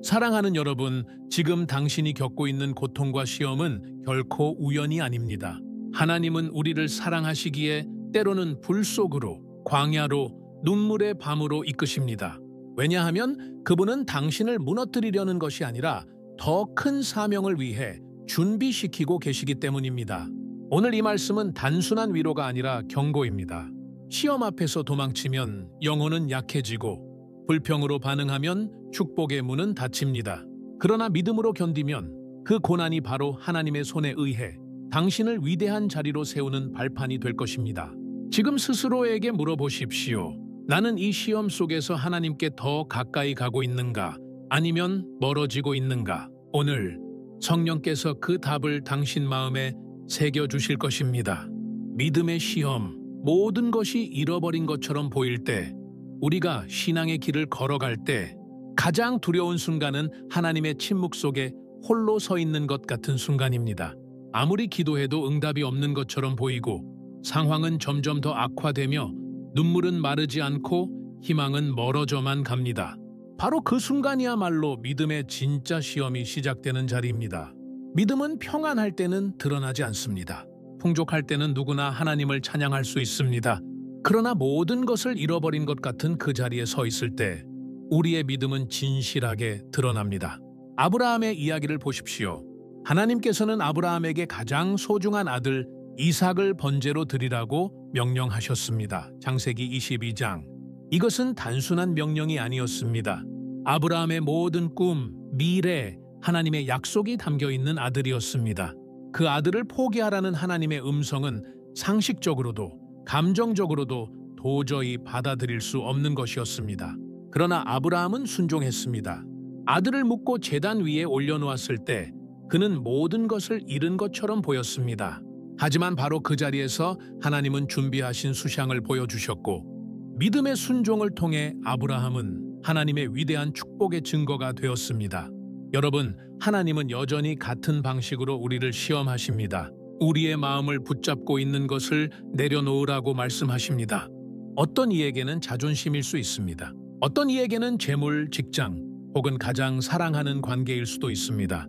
사랑하는 여러분, 지금 당신이 겪고 있는 고통과 시험은 결코 우연이 아닙니다. 하나님은 우리를 사랑하시기에 때로는 불 속으로, 광야로, 눈물의 밤으로 이끄십니다. 왜냐하면 그분은 당신을 무너뜨리려는 것이 아니라 더 큰 사명을 위해 준비시키고 계시기 때문입니다. 오늘 이 말씀은 단순한 위로가 아니라 경고입니다. 시험 앞에서 도망치면 영혼은 약해지고 불평으로 반응하면 축복의 문은 닫힙니다. 그러나 믿음으로 견디면 그 고난이 바로 하나님의 손에 의해 당신을 위대한 자리로 세우는 발판이 될 것입니다. 지금 스스로에게 물어보십시오. 나는 이 시험 속에서 하나님께 더 가까이 가고 있는가? 아니면 멀어지고 있는가? 오늘 성령께서 그 답을 당신 마음에 새겨주실 것입니다. 믿음의 시험, 모든 것이 잃어버린 것처럼 보일 때, 우리가 신앙의 길을 걸어갈 때 가장 두려운 순간은 하나님의 침묵 속에 홀로 서 있는 것 같은 순간입니다. 아무리 기도해도 응답이 없는 것처럼 보이고 상황은 점점 더 악화되며 눈물은 마르지 않고 희망은 멀어져만 갑니다. 바로 그 순간이야말로 믿음의 진짜 시험이 시작되는 자리입니다. 믿음은 평안할 때는 드러나지 않습니다. 풍족할 때는 누구나 하나님을 찬양할 수 있습니다. 그러나 모든 것을 잃어버린 것 같은 그 자리에 서 있을 때 우리의 믿음은 진실하게 드러납니다. 아브라함의 이야기를 보십시오. 하나님께서는 아브라함에게 가장 소중한 아들 이삭을 번제로 드리라고 명령하셨습니다. 창세기 22장. 이것은 단순한 명령이 아니었습니다. 아브라함의 모든 꿈, 미래, 하나님의 약속이 담겨있는 아들이었습니다. 그 아들을 포기하라는 하나님의 음성은 상식적으로도 감정적으로도 도저히 받아들일 수 없는 것이었습니다. 그러나 아브라함은 순종했습니다. 아들을 묻고 제단 위에 올려놓았을 때 그는 모든 것을 잃은 것처럼 보였습니다. 하지만 바로 그 자리에서 하나님은 준비하신 수향을 보여주셨고 믿음의 순종을 통해 아브라함은 하나님의 위대한 축복의 증거가 되었습니다. 여러분, 하나님은 여전히 같은 방식으로 우리를 시험하십니다. 우리의 마음을 붙잡고 있는 것을 내려놓으라고 말씀하십니다. 어떤 이에게는 자존심일 수 있습니다. 어떤 이에게는 재물, 직장, 혹은 가장 사랑하는 관계일 수도 있습니다.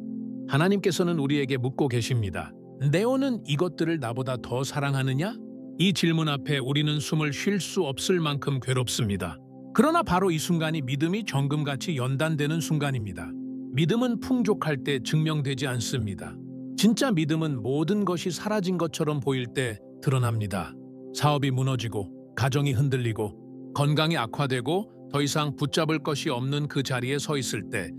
하나님께서는 우리에게 묻고 계십니다. 네오는 이것들을 나보다 더 사랑하느냐? 이 질문 앞에 우리는 숨을 쉴 수 없을 만큼 괴롭습니다. 그러나 바로 이 순간이 믿음이 정금같이 연단되는 순간입니다. 믿음은 풍족할 때 증명되지 않습니다. 진짜 믿음은 모든 것이 사라진 것처럼 보일 때 드러납니다. 사업이 무너지고, 가정이 흔들리고, 건강이 악화되고 더 이상 붙잡을 것이 없는 그 자리에 서 있을 때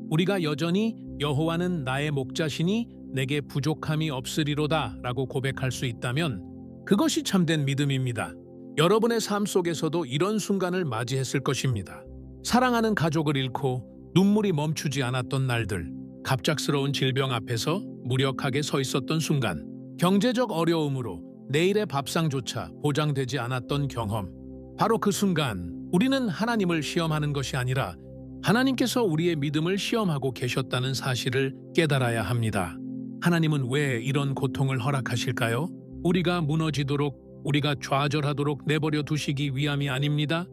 우리가 여전히 여호와는 나의 목자시니 내게 부족함이 없으리로다 라고 고백할 수 있다면 그것이 참된 믿음입니다. 여러분의 삶 속에서도 이런 순간을 맞이했을 것입니다. 사랑하는 가족을 잃고 눈물이 멈추지 않았던 날들, 갑작스러운 질병 앞에서 무력하게 서 있었던 순간, 경제적 어려움으로 내일의 밥상조차 보장되지 않았던 경험. 바로 그 순간 우리는 하나님을 시험하는 것이 아니라 하나님께서 우리의 믿음을 시험하고 계셨다는 사실을 깨달아야 합니다. 하나님은 왜 이런 고통을 허락하실까요? 우리가 무너지도록, 우리가 좌절하도록 내버려 두시기 위함이 아닙니다.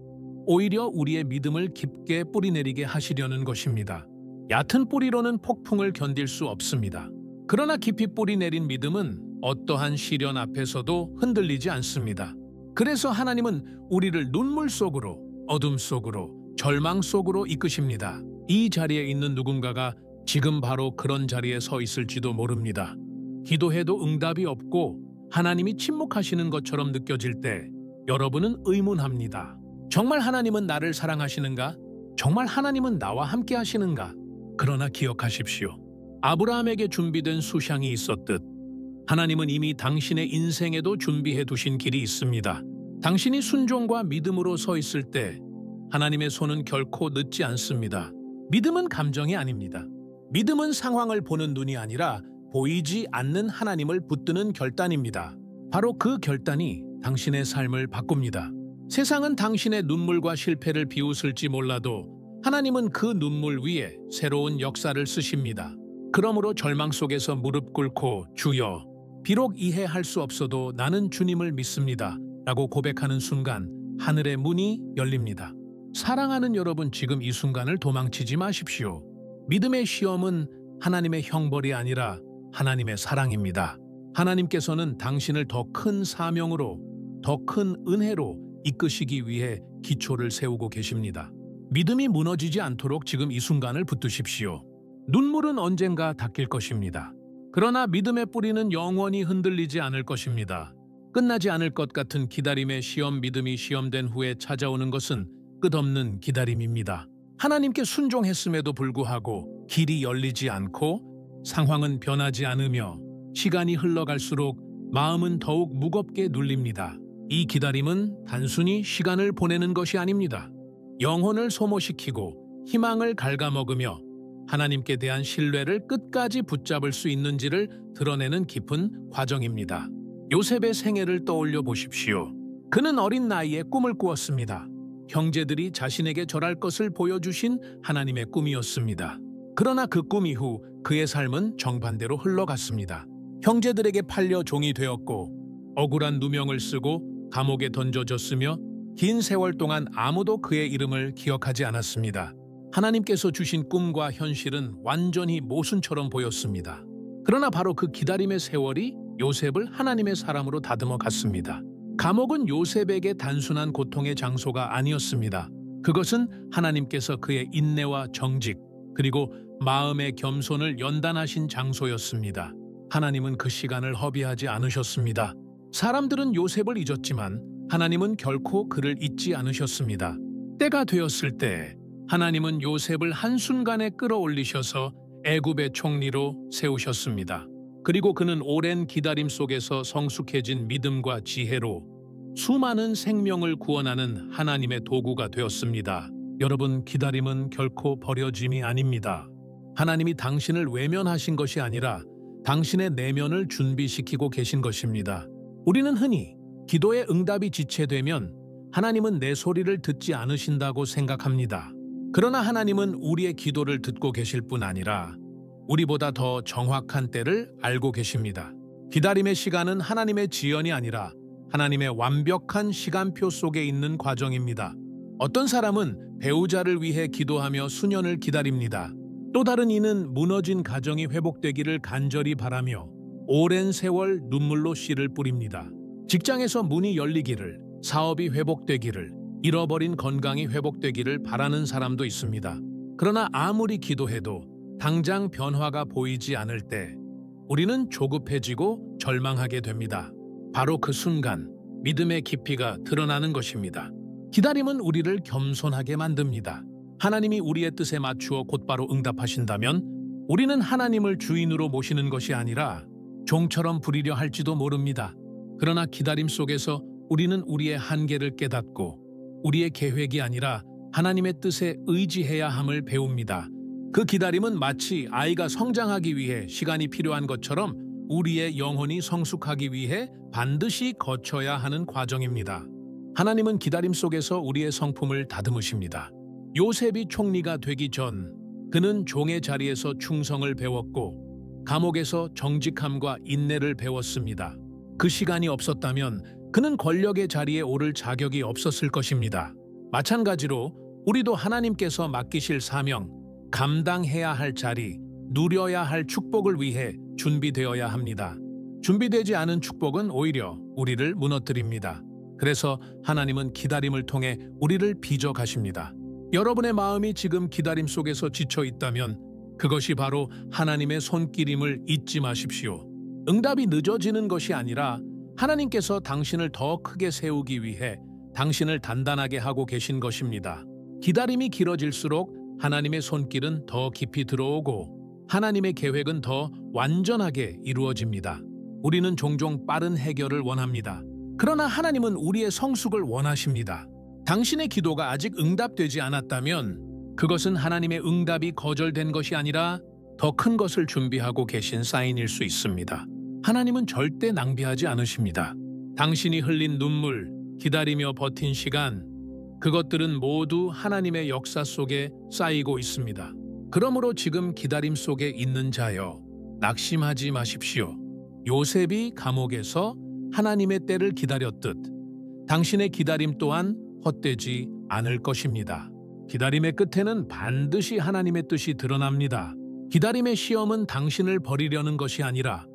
오히려 우리의 믿음을 깊게 뿌리내리게 하시려는 것입니다. 얕은 뿌리로는 폭풍을 견딜 수 없습니다. 그러나 깊이 뿌리내린 믿음은 어떠한 시련 앞에서도 흔들리지 않습니다. 그래서 하나님은 우리를 눈물 속으로, 어둠 속으로, 절망 속으로 이끄십니다. 이 자리에 있는 누군가가 지금 바로 그런 자리에 서 있을지도 모릅니다. 기도해도 응답이 없고 하나님이 침묵하시는 것처럼 느껴질 때 여러분은 의문합니다. 정말 하나님은 나를 사랑하시는가? 정말 하나님은 나와 함께 하시는가? 그러나 기억하십시오. 아브라함에게 준비된 수향이 있었듯 하나님은 이미 당신의 인생에도 준비해 두신 길이 있습니다. 당신이 순종과 믿음으로 서 있을 때 하나님의 손은 결코 늦지 않습니다. 믿음은 감정이 아닙니다. 믿음은 상황을 보는 눈이 아니라 보이지 않는 하나님을 붙드는 결단입니다. 바로 그 결단이 당신의 삶을 바꿉니다. 세상은 당신의 눈물과 실패를 비웃을지 몰라도 하나님은 그 눈물 위에 새로운 역사를 쓰십니다. 그러므로 절망 속에서 무릎 꿇고 주여, 비록 이해할 수 없어도 나는 주님을 믿습니다 라고 고백하는 순간 하늘의 문이 열립니다. 사랑하는 여러분, 지금 이 순간을 도망치지 마십시오. 믿음의 시험은 하나님의 형벌이 아니라 하나님의 사랑입니다. 하나님께서는 당신을 더 큰 사명으로, 더 큰 은혜로 이끄시기 위해 기초를 세우고 계십니다. 믿음이 무너지지 않도록 지금 이 순간을 붙드십시오. 눈물은 언젠가 닦일 것입니다. 그러나 믿음의 뿌리는 영원히 흔들리지 않을 것입니다. 끝나지 않을 것 같은 기다림의 시험, 믿음이 시험된 후에 찾아오는 것은 끝없는 기다림입니다. 하나님께 순종했음에도 불구하고 길이 열리지 않고 상황은 변하지 않으며 시간이 흘러갈수록 마음은 더욱 무겁게 눌립니다. 이 기다림은 단순히 시간을 보내는 것이 아닙니다. 영혼을 소모시키고 희망을 갉아먹으며 하나님께 대한 신뢰를 끝까지 붙잡을 수 있는지를 드러내는 깊은 과정입니다. 요셉의 생애를 떠올려 보십시오. 그는 어린 나이에 꿈을 꾸었습니다. 형제들이 자신에게 절할 것을 보여주신 하나님의 꿈이었습니다. 그러나 그 꿈 이후 그의 삶은 정반대로 흘러갔습니다. 형제들에게 팔려 종이 되었고 억울한 누명을 쓰고 감옥에 던져졌으며 긴 세월 동안 아무도 그의 이름을 기억하지 않았습니다. 하나님께서 주신 꿈과 현실은 완전히 모순처럼 보였습니다. 그러나 바로 그 기다림의 세월이 요셉을 하나님의 사람으로 다듬어 갔습니다. 감옥은 요셉에게 단순한 고통의 장소가 아니었습니다. 그것은 하나님께서 그의 인내와 정직, 그리고 마음의 겸손을 연단하신 장소였습니다. 하나님은 그 시간을 허비하지 않으셨습니다. 사람들은 요셉을 잊었지만 하나님은 결코 그를 잊지 않으셨습니다. 때가 되었을 때 하나님은 요셉을 한순간에 끌어올리셔서 애굽의 총리로 세우셨습니다. 그리고 그는 오랜 기다림 속에서 성숙해진 믿음과 지혜로 수많은 생명을 구원하는 하나님의 도구가 되었습니다. 여러분, 기다림은 결코 버려짐이 아닙니다. 하나님이 당신을 외면하신 것이 아니라 당신의 내면을 준비시키고 계신 것입니다. 우리는 흔히 기도의 응답이 지체되면 하나님은 내 소리를 듣지 않으신다고 생각합니다. 그러나 하나님은 우리의 기도를 듣고 계실 뿐 아니라 우리보다 더 정확한 때를 알고 계십니다. 기다림의 시간은 하나님의 지연이 아니라 하나님의 완벽한 시간표 속에 있는 과정입니다. 어떤 사람은 배우자를 위해 기도하며 수년을 기다립니다. 또 다른 이는 무너진 가정이 회복되기를 간절히 바라며 오랜 세월 눈물로 씨를 뿌립니다. 직장에서 문이 열리기를, 사업이 회복되기를, 잃어버린 건강이 회복되기를 바라는 사람도 있습니다. 그러나 아무리 기도해도 당장 변화가 보이지 않을 때 우리는 조급해지고 절망하게 됩니다. 바로 그 순간 믿음의 깊이가 드러나는 것입니다. 기다림은 우리를 겸손하게 만듭니다. 하나님이 우리의 뜻에 맞추어 곧바로 응답하신다면 우리는 하나님을 주인으로 모시는 것이 아니라 종처럼 부리려 할지도 모릅니다. 그러나 기다림 속에서 우리는 우리의 한계를 깨닫고 우리의 계획이 아니라 하나님의 뜻에 의지해야 함을 배웁니다. 그 기다림은 마치 아이가 성장하기 위해 시간이 필요한 것처럼 우리의 영혼이 성숙하기 위해 반드시 거쳐야 하는 과정입니다. 하나님은 기다림 속에서 우리의 성품을 다듬으십니다. 요셉이 총리가 되기 전 그는 종의 자리에서 충성을 배웠고 감옥에서 정직함과 인내를 배웠습니다. 그 시간이 없었다면 그는 권력의 자리에 오를 자격이 없었을 것입니다. 마찬가지로 우리도 하나님께서 맡기실 사명, 감당해야 할 자리, 누려야 할 축복을 위해 준비되어야 합니다. 준비되지 않은 축복은 오히려 우리를 무너뜨립니다. 그래서 하나님은 기다림을 통해 우리를 빚어 가십니다. 여러분의 마음이 지금 기다림 속에서 지쳐 있다면 그것이 바로 하나님의 손길임을 잊지 마십시오. 응답이 늦어지는 것이 아니라 하나님께서 당신을 더 크게 세우기 위해 당신을 단단하게 하고 계신 것입니다. 기다림이 길어질수록 하나님의 손길은 더 깊이 들어오고 하나님의 계획은 더 완전하게 이루어집니다. 우리는 종종 빠른 해결을 원합니다. 그러나 하나님은 우리의 성숙을 원하십니다. 당신의 기도가 아직 응답되지 않았다면 그것은 하나님의 응답이 거절된 것이 아니라 더 큰 것을 준비하고 계신 사인일 수 있습니다. 하나님은 절대 낭비하지 않으십니다. 당신이 흘린 눈물, 기다리며 버틴 시간, 그것들은 모두 하나님의 역사 속에 쌓이고 있습니다. 그러므로 지금 기다림 속에 있는 자여, 낙심하지 마십시오. 요셉이 감옥에서 하나님의 때를 기다렸듯 당신의 기다림 또한 헛되지 않을 것입니다. 기다림의 끝에는 반드시 하나님의 뜻이 드러납니다. 기다림의 시험은 당신을 버리려는 것이 아니라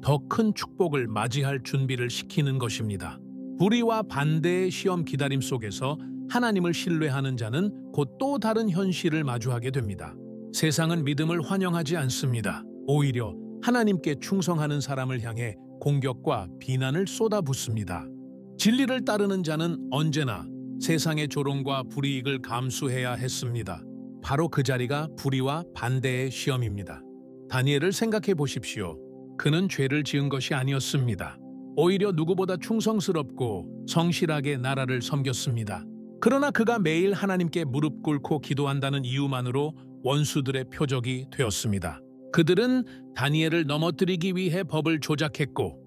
더 큰 축복을 맞이할 준비를 시키는 것입니다. 불의와 반대의 시험 기다림 속에서 하나님을 신뢰하는 자는 곧 또 다른 현실을 마주하게 됩니다. 세상은 믿음을 환영하지 않습니다. 오히려 하나님께 충성하는 사람을 향해 공격과 비난을 쏟아붓습니다. 진리를 따르는 자는 언제나 세상의 조롱과 불이익을 감수해야 했습니다. 바로 그 자리가 불의와 반대의 시험입니다. 다니엘을 생각해 보십시오. 그는 죄를 지은 것이 아니었습니다. 오히려 누구보다 충성스럽고 성실하게 나라를 섬겼습니다. 그러나 그가 매일 하나님께 무릎 꿇고 기도한다는 이유만으로 원수들의 표적이 되었습니다. 그들은 다니엘을 넘어뜨리기 위해 법을 조작했고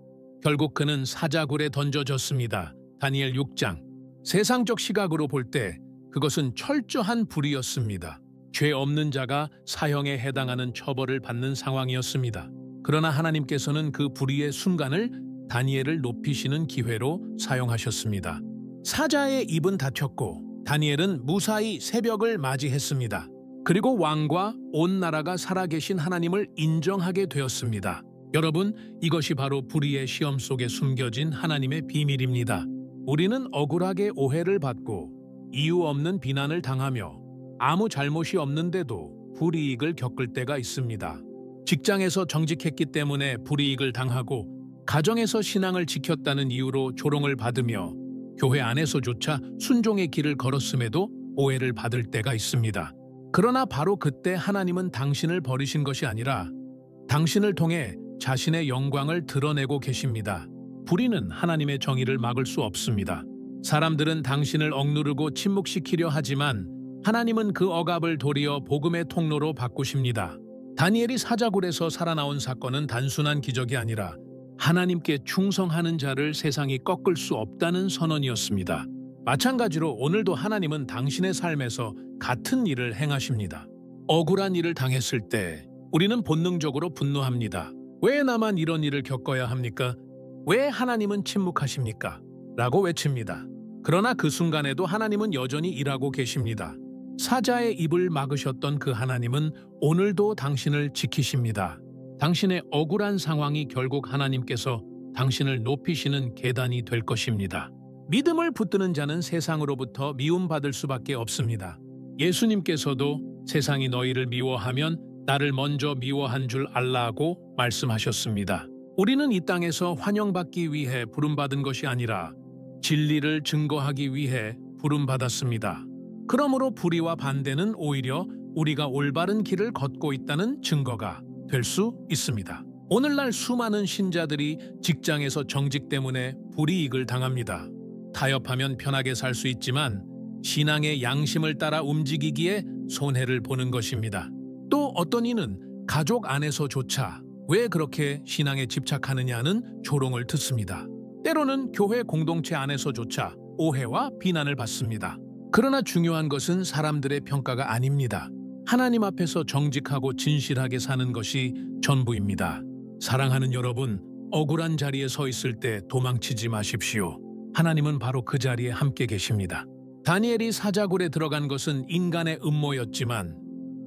결국 그는 사자굴에 던져졌습니다. 다니엘 6장. 세상적 시각으로 볼 때 그것은 철저한 불의였습니다. 죄 없는 자가 사형에 해당하는 처벌을 받는 상황이었습니다. 그러나 하나님께서는 그 불의의 순간을 다니엘을 높이시는 기회로 사용하셨습니다. 사자의 입은 닫혔고 다니엘은 무사히 새벽을 맞이했습니다. 그리고 왕과 온 나라가 살아계신 하나님을 인정하게 되었습니다. 여러분, 이것이 바로 불의의 시험 속에 숨겨진 하나님의 비밀입니다. 우리는 억울하게 오해를 받고 이유 없는 비난을 당하며 아무 잘못이 없는데도 불이익을 겪을 때가 있습니다. 직장에서 정직했기 때문에 불이익을 당하고 가정에서 신앙을 지켰다는 이유로 조롱을 받으며 교회 안에서조차 순종의 길을 걸었음에도 오해를 받을 때가 있습니다. 그러나 바로 그때 하나님은 당신을 버리신 것이 아니라 당신을 통해 자신의 영광을 드러내고 계십니다. 불의는 하나님의 정의를 막을 수 없습니다. 사람들은 당신을 억누르고 침묵시키려 하지만 하나님은 그 억압을 도리어 복음의 통로로 바꾸십니다. 다니엘이 사자굴에서 살아나온 사건은 단순한 기적이 아니라 하나님께 충성하는 자를 세상이 꺾을 수 없다는 선언이었습니다. 마찬가지로 오늘도 하나님은 당신의 삶에서 같은 일을 행하십니다. 억울한 일을 당했을 때 우리는 본능적으로 분노합니다. 왜 나만 이런 일을 겪어야 합니까? 왜 하나님은 침묵하십니까? 라고 외칩니다. 그러나 그 순간에도 하나님은 여전히 일하고 계십니다. 사자의 입을 막으셨던 그 하나님은 오늘도 당신을 지키십니다. 당신의 억울한 상황이 결국 하나님께서 당신을 높이시는 계단이 될 것입니다. 믿음을 붙드는 자는 세상으로부터 미움받을 수밖에 없습니다. 예수님께서도 세상이 너희를 미워하면 나를 먼저 미워한 줄 알라고 말씀하셨습니다. 우리는 이 땅에서 환영받기 위해 부름받은 것이 아니라 진리를 증거하기 위해 부름받았습니다. 그러므로 불의와 반대는 오히려 우리가 올바른 길을 걷고 있다는 증거가 될 수 있습니다. 오늘날 수많은 신자들이 직장에서 정직 때문에 불이익을 당합니다. 타협하면 편하게 살 수 있지만 신앙의 양심을 따라 움직이기에 손해를 보는 것입니다. 또 어떤 이는 가족 안에서조차 왜 그렇게 신앙에 집착하느냐는 조롱을 듣습니다. 때로는 교회 공동체 안에서조차 오해와 비난을 받습니다. 그러나 중요한 것은 사람들의 평가가 아닙니다. 하나님 앞에서 정직하고 진실하게 사는 것이 전부입니다. 사랑하는 여러분, 억울한 자리에 서 있을 때 도망치지 마십시오. 하나님은 바로 그 자리에 함께 계십니다. 다니엘이 사자굴에 들어간 것은 인간의 음모였지만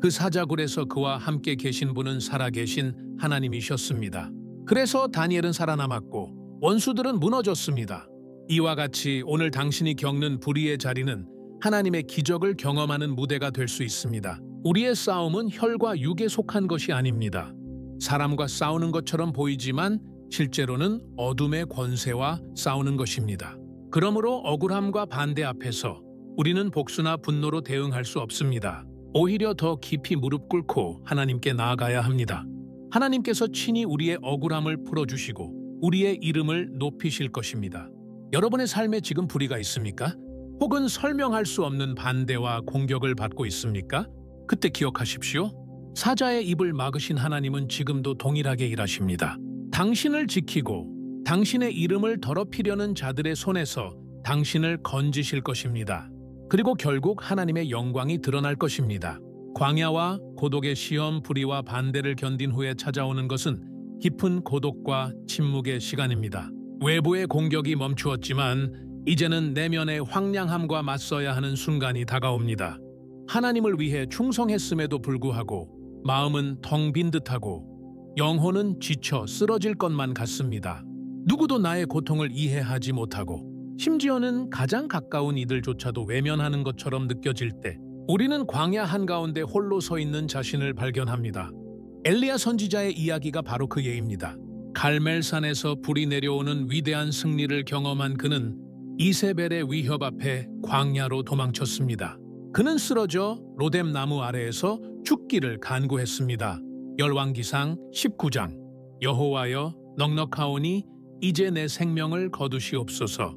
그 사자굴에서 그와 함께 계신 분은 살아계신 하나님이셨습니다. 그래서 다니엘은 살아남았고 원수들은 무너졌습니다. 이와 같이 오늘 당신이 겪는 불의의 자리는 하나님의 기적을 경험하는 무대가 될 수 있습니다. 우리의 싸움은 혈과 육에 속한 것이 아닙니다. 사람과 싸우는 것처럼 보이지만 실제로는 어둠의 권세와 싸우는 것입니다. 그러므로 억울함과 반대 앞에서 우리는 복수나 분노로 대응할 수 없습니다. 오히려 더 깊이 무릎 꿇고 하나님께 나아가야 합니다. 하나님께서 친히 우리의 억울함을 풀어주시고 우리의 이름을 높이실 것입니다. 여러분의 삶에 지금 불의가 있습니까? 혹은 설명할 수 없는 반대와 공격을 받고 있습니까? 그때 기억하십시오. 사자의 입을 막으신 하나님은 지금도 동일하게 일하십니다. 당신을 지키고 당신의 이름을 더럽히려는 자들의 손에서 당신을 건지실 것입니다. 그리고 결국 하나님의 영광이 드러날 것입니다. 광야와 고독의 시험, 불의와 반대를 견딘 후에 찾아오는 것은 깊은 고독과 침묵의 시간입니다. 외부의 공격이 멈추었지만 이제는 내면의 황량함과 맞서야 하는 순간이 다가옵니다. 하나님을 위해 충성했음에도 불구하고 마음은 텅 빈 듯하고 영혼은 지쳐 쓰러질 것만 같습니다. 누구도 나의 고통을 이해하지 못하고 심지어는 가장 가까운 이들조차도 외면하는 것처럼 느껴질 때 우리는 광야 한가운데 홀로 서 있는 자신을 발견합니다. 엘리야 선지자의 이야기가 바로 그 예입니다. 갈멜산에서 불이 내려오는 위대한 승리를 경험한 그는 이세벨의 위협 앞에 광야로 도망쳤습니다. 그는 쓰러져 로뎀 나무 아래에서 죽기를 간구했습니다. 열왕기상 19장. 여호와여, 넉넉하오니 이제 내 생명을 거두시옵소서.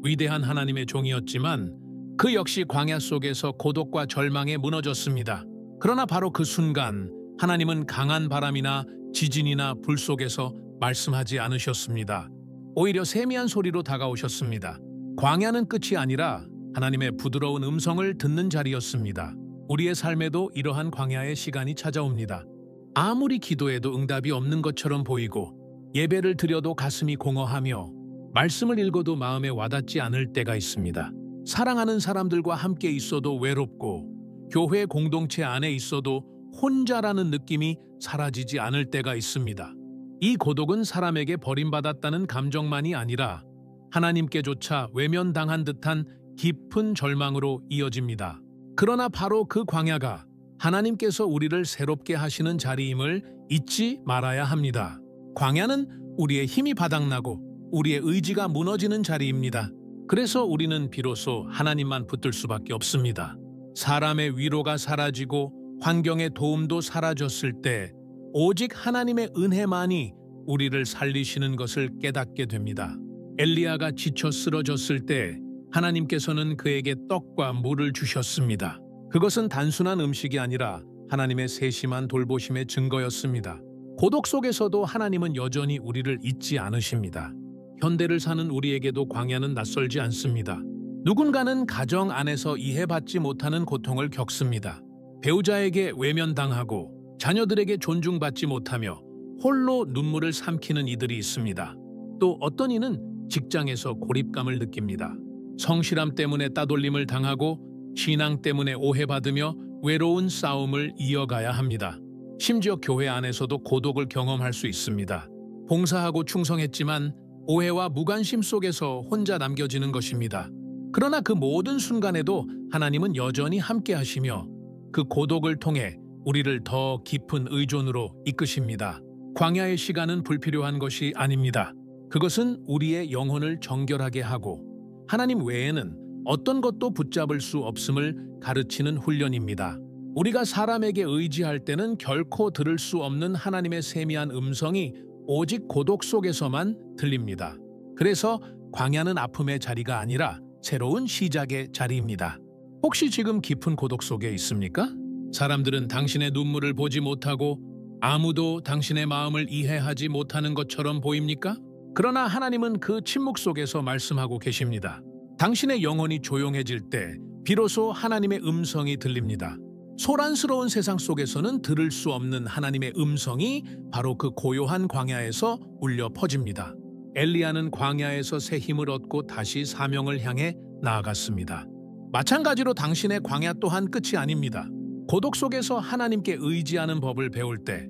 위대한 하나님의 종이었지만 그 역시 광야 속에서 고독과 절망에 무너졌습니다. 그러나 바로 그 순간 하나님은 강한 바람이나 지진이나 불 속에서 말씀하지 않으셨습니다. 오히려 세미한 소리로 다가오셨습니다. 광야는 끝이 아니라 하나님의 부드러운 음성을 듣는 자리였습니다. 우리의 삶에도 이러한 광야의 시간이 찾아옵니다. 아무리 기도해도 응답이 없는 것처럼 보이고 예배를 드려도 가슴이 공허하며 말씀을 읽어도 마음에 와닿지 않을 때가 있습니다. 사랑하는 사람들과 함께 있어도 외롭고 교회 공동체 안에 있어도 혼자라는 느낌이 사라지지 않을 때가 있습니다. 이 고독은 사람에게 버림받았다는 감정만이 아니라 하나님께조차 외면당한 듯한 깊은 절망으로 이어집니다. 그러나 바로 그 광야가 하나님께서 우리를 새롭게 하시는 자리임을 잊지 말아야 합니다. 광야는 우리의 힘이 바닥나고 우리의 의지가 무너지는 자리입니다. 그래서 우리는 비로소 하나님만 붙들 수밖에 없습니다. 사람의 위로가 사라지고 환경의 도움도 사라졌을 때 오직 하나님의 은혜만이 우리를 살리시는 것을 깨닫게 됩니다. 엘리야가 지쳐 쓰러졌을 때 하나님께서는 그에게 떡과 물을 주셨습니다. 그것은 단순한 음식이 아니라 하나님의 세심한 돌보심의 증거였습니다. 고독 속에서도 하나님은 여전히 우리를 잊지 않으십니다. 현대를 사는 우리에게도 광야는 낯설지 않습니다. 누군가는 가정 안에서 이해받지 못하는 고통을 겪습니다. 배우자에게 외면당하고 자녀들에게 존중받지 못하며 홀로 눈물을 삼키는 이들이 있습니다. 또 어떤 이는 직장에서 고립감을 느낍니다. 성실함 때문에 따돌림을 당하고 신앙 때문에 오해받으며 외로운 싸움을 이어가야 합니다. 심지어 교회 안에서도 고독을 경험할 수 있습니다. 봉사하고 충성했지만 오해와 무관심 속에서 혼자 남겨지는 것입니다. 그러나 그 모든 순간에도 하나님은 여전히 함께 하시며 그 고독을 통해 우리를 더 깊은 의존으로 이끄십니다. 광야의 시간은 불필요한 것이 아닙니다. 그것은 우리의 영혼을 정결하게 하고 하나님 외에는 어떤 것도 붙잡을 수 없음을 가르치는 훈련입니다. 우리가 사람에게 의지할 때는 결코 들을 수 없는 하나님의 세미한 음성이 오직 고독 속에서만 들립니다. 그래서 광야는 아픔의 자리가 아니라 새로운 시작의 자리입니다. 혹시 지금 깊은 고독 속에 있습니까? 사람들은 당신의 눈물을 보지 못하고 아무도 당신의 마음을 이해하지 못하는 것처럼 보입니까? 그러나 하나님은 그 침묵 속에서 말씀하고 계십니다. 당신의 영혼이 조용해질 때 비로소 하나님의 음성이 들립니다. 소란스러운 세상 속에서는 들을 수 없는 하나님의 음성이 바로 그 고요한 광야에서 울려 퍼집니다. 엘리야는 광야에서 새 힘을 얻고 다시 사명을 향해 나아갔습니다. 마찬가지로 당신의 광야 또한 끝이 아닙니다. 고독 속에서 하나님께 의지하는 법을 배울 때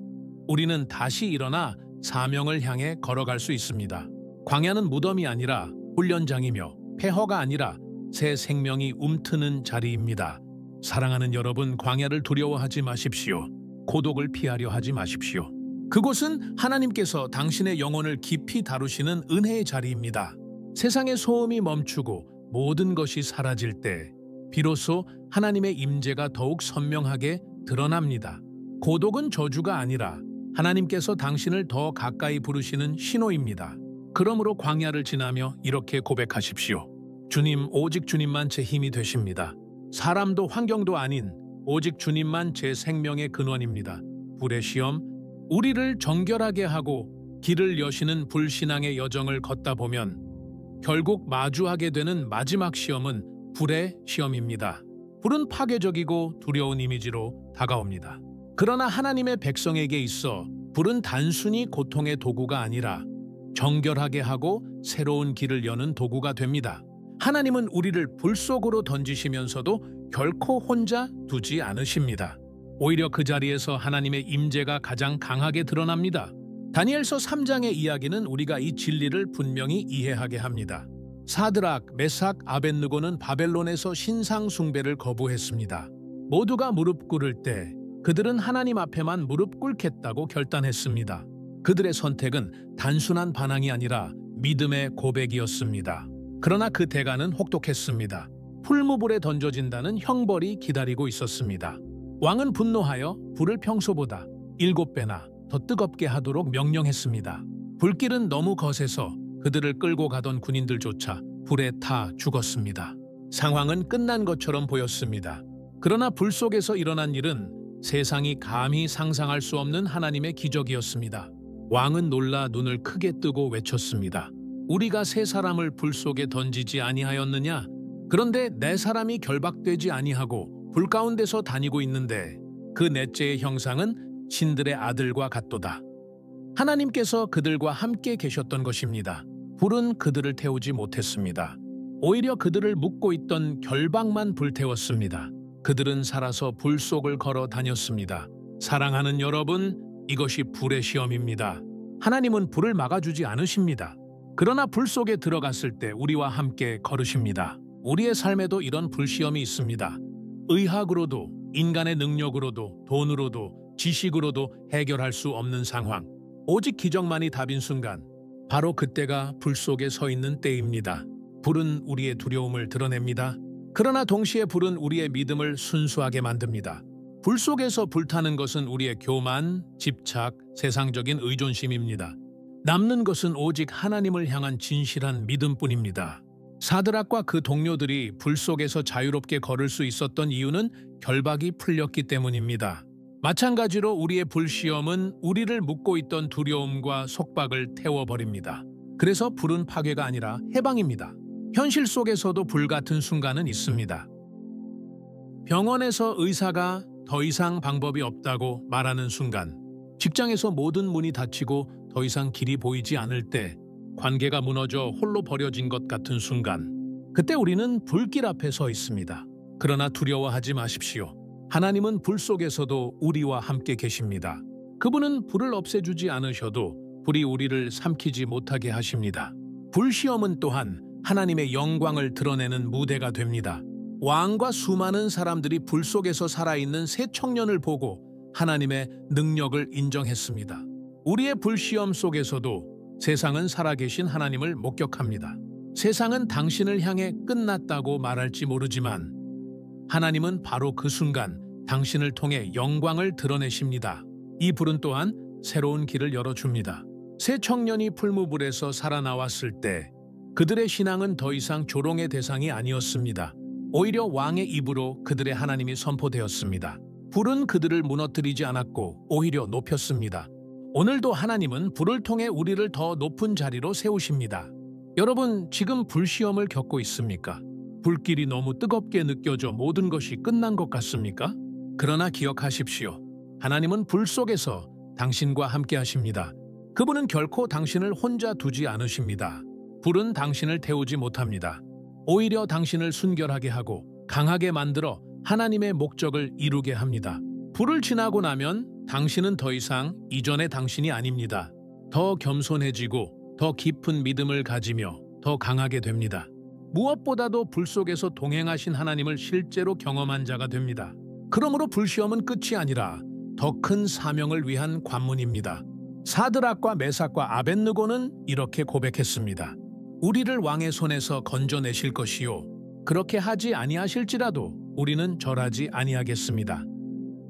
우리는 다시 일어나 사명을 향해 걸어갈 수 있습니다. 광야는 무덤이 아니라 훈련장이며 폐허가 아니라 새 생명이 움트는 자리입니다. 사랑하는 여러분, 광야를 두려워하지 마십시오. 고독을 피하려 하지 마십시오. 그곳은 하나님께서 당신의 영혼을 깊이 다루시는 은혜의 자리입니다. 세상의 소음이 멈추고 모든 것이 사라질 때 비로소 하나님의 임재가 더욱 선명하게 드러납니다. 고독은 저주가 아니라 하나님께서 당신을 더 가까이 부르시는 신호입니다. 그러므로 광야를 지나며 이렇게 고백하십시오. 주님, 오직 주님만 제 힘이 되십니다. 사람도 환경도 아닌 오직 주님만 제 생명의 근원입니다. 불의 시험, 우리를 정결하게 하고 길을 여시는 불신앙의 여정을 걷다 보면 결국 마주하게 되는 마지막 시험은 불의 시험입니다. 불은 파괴적이고 두려운 이미지로 다가옵니다. 그러나 하나님의 백성에게 있어 불은 단순히 고통의 도구가 아니라 정결하게 하고 새로운 길을 여는 도구가 됩니다. 하나님은 우리를 불 속으로 던지시면서도 결코 혼자 두지 않으십니다. 오히려 그 자리에서 하나님의 임재가 가장 강하게 드러납니다. 다니엘서 3장의 이야기는 우리가 이 진리를 분명히 이해하게 합니다. 사드락, 메삭, 아벳느고는 바벨론에서 신상 숭배를 거부했습니다. 모두가 무릎 꿇을 때 그들은 하나님 앞에만 무릎 꿇겠다고 결단했습니다. 그들의 선택은 단순한 반항이 아니라 믿음의 고백이었습니다. 그러나 그 대가는 혹독했습니다. 풀무불에 던져진다는 형벌이 기다리고 있었습니다. 왕은 분노하여 불을 평소보다 7배나 더 뜨겁게 하도록 명령했습니다. 불길은 너무 거세서 그들을 끌고 가던 군인들조차 불에 타 죽었습니다. 상황은 끝난 것처럼 보였습니다. 그러나 불 속에서 일어난 일은 세상이 감히 상상할 수 없는 하나님의 기적이었습니다. 왕은 놀라 눈을 크게 뜨고 외쳤습니다. 우리가 세 사람을 불 속에 던지지 아니하였느냐? 그런데 네 사람이 결박되지 아니하고 불 가운데서 다니고 있는데 그 넷째의 형상은 신들의 아들과 같도다. 하나님께서 그들과 함께 계셨던 것입니다. 불은 그들을 태우지 못했습니다. 오히려 그들을 묶고 있던 결박만 불태웠습니다. 그들은 살아서 불 속을 걸어 다녔습니다. 사랑하는 여러분, 이것이 불의 시험입니다. 하나님은 불을 막아주지 않으십니다. 그러나 불 속에 들어갔을 때 우리와 함께 걸으십니다. 우리의 삶에도 이런 불시험이 있습니다. 의학으로도, 인간의 능력으로도, 돈으로도, 지식으로도 해결할 수 없는 상황. 오직 기적만이 답인 순간, 바로 그때가 불 속에 서 있는 때입니다. 불은 우리의 두려움을 드러냅니다. 그러나 동시에 불은 우리의 믿음을 순수하게 만듭니다. 불 속에서 불타는 것은 우리의 교만, 집착, 세상적인 의존심입니다. 남는 것은 오직 하나님을 향한 진실한 믿음뿐입니다. 사드락과 그 동료들이 불 속에서 자유롭게 걸을 수 있었던 이유는 결박이 풀렸기 때문입니다. 마찬가지로 우리의 불시험은 우리를 묶고 있던 두려움과 속박을 태워버립니다. 그래서 불은 파괴가 아니라 해방입니다. 현실 속에서도 불같은 순간은 있습니다. 병원에서 의사가 더 이상 방법이 없다고 말하는 순간, 직장에서 모든 문이 닫히고 더 이상 길이 보이지 않을 때, 관계가 무너져 홀로 버려진 것 같은 순간, 그때 우리는 불길 앞에 서 있습니다. 그러나 두려워하지 마십시오. 하나님은 불 속에서도 우리와 함께 계십니다. 그분은 불을 없애주지 않으셔도 불이 우리를 삼키지 못하게 하십니다. 불시험은 또한 하나님의 영광을 드러내는 무대가 됩니다. 왕과 수많은 사람들이 불 속에서 살아있는 세 청년을 보고 하나님의 능력을 인정했습니다. 우리의 불시험 속에서도 세상은 살아계신 하나님을 목격합니다. 세상은 당신을 향해 끝났다고 말할지 모르지만 하나님은 바로 그 순간 당신을 통해 영광을 드러내십니다. 이 불은 또한 새로운 길을 열어줍니다. 세 청년이 풀무불에서 살아나왔을 때 그들의 신앙은 더 이상 조롱의 대상이 아니었습니다. 오히려 왕의 입으로 그들의 하나님이 선포되었습니다. 불은 그들을 무너뜨리지 않았고 오히려 높였습니다. 오늘도 하나님은 불을 통해 우리를 더 높은 자리로 세우십니다. 여러분, 지금 불시험을 겪고 있습니까? 불길이 너무 뜨겁게 느껴져 모든 것이 끝난 것 같습니까? 그러나 기억하십시오. 하나님은 불 속에서 당신과 함께 하십니다. 그분은 결코 당신을 혼자 두지 않으십니다. 불은 당신을 태우지 못합니다. 오히려 당신을 순결하게 하고 강하게 만들어 하나님의 목적을 이루게 합니다. 불을 지나고 나면 당신은 더 이상 이전의 당신이 아닙니다. 더 겸손해지고 더 깊은 믿음을 가지며 더 강하게 됩니다. 무엇보다도 불 속에서 동행하신 하나님을 실제로 경험한 자가 됩니다. 그러므로 불시험은 끝이 아니라 더 큰 사명을 위한 관문입니다. 사드락과 메삭과 아벳느고는 이렇게 고백했습니다. 우리를 왕의 손에서 건져내실 것이요, 그렇게 하지 아니하실지라도 우리는 절하지 아니하겠습니다.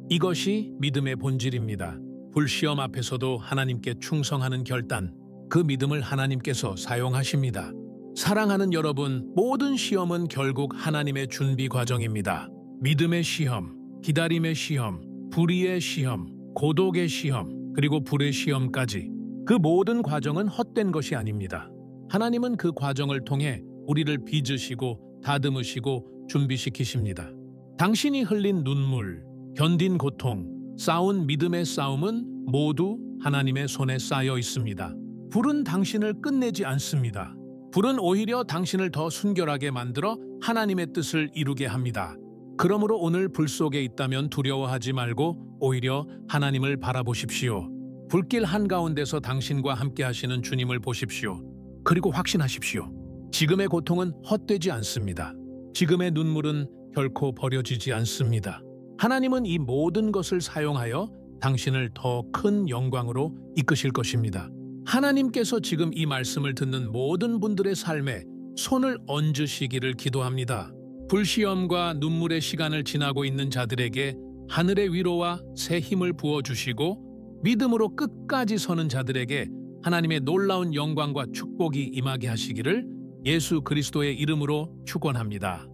이것이 믿음의 본질입니다. 불시험 앞에서도 하나님께 충성하는 결단, 그 믿음을 하나님께서 사용하십니다. 사랑하는 여러분, 모든 시험은 결국 하나님의 준비 과정입니다. 믿음의 시험, 기다림의 시험, 불의의 시험, 고독의 시험, 그리고 불의 시험까지, 그 모든 과정은 헛된 것이 아닙니다. 하나님은 그 과정을 통해 우리를 빚으시고 다듬으시고 준비시키십니다. 당신이 흘린 눈물, 견딘 고통, 싸운 믿음의 싸움은 모두 하나님의 손에 쌓여 있습니다. 불은 당신을 끝내지 않습니다. 불은 오히려 당신을 더 순결하게 만들어 하나님의 뜻을 이루게 합니다. 그러므로 오늘 불 속에 있다면 두려워하지 말고 오히려 하나님을 바라보십시오. 불길 한가운데서 당신과 함께 하시는 주님을 보십시오. 그리고 확신하십시오. 지금의 고통은 헛되지 않습니다. 지금의 눈물은 결코 버려지지 않습니다. 하나님은 이 모든 것을 사용하여 당신을 더 큰 영광으로 이끄실 것입니다. 하나님께서 지금 이 말씀을 듣는 모든 분들의 삶에 손을 얹으시기를 기도합니다. 불시험과 눈물의 시간을 지나고 있는 자들에게 하늘의 위로와 새 힘을 부어주시고 믿음으로 끝까지 서는 자들에게 하나님의 놀라운 영광과 축복이 임하게 하시기를 예수 그리스도의 이름으로 축원합니다.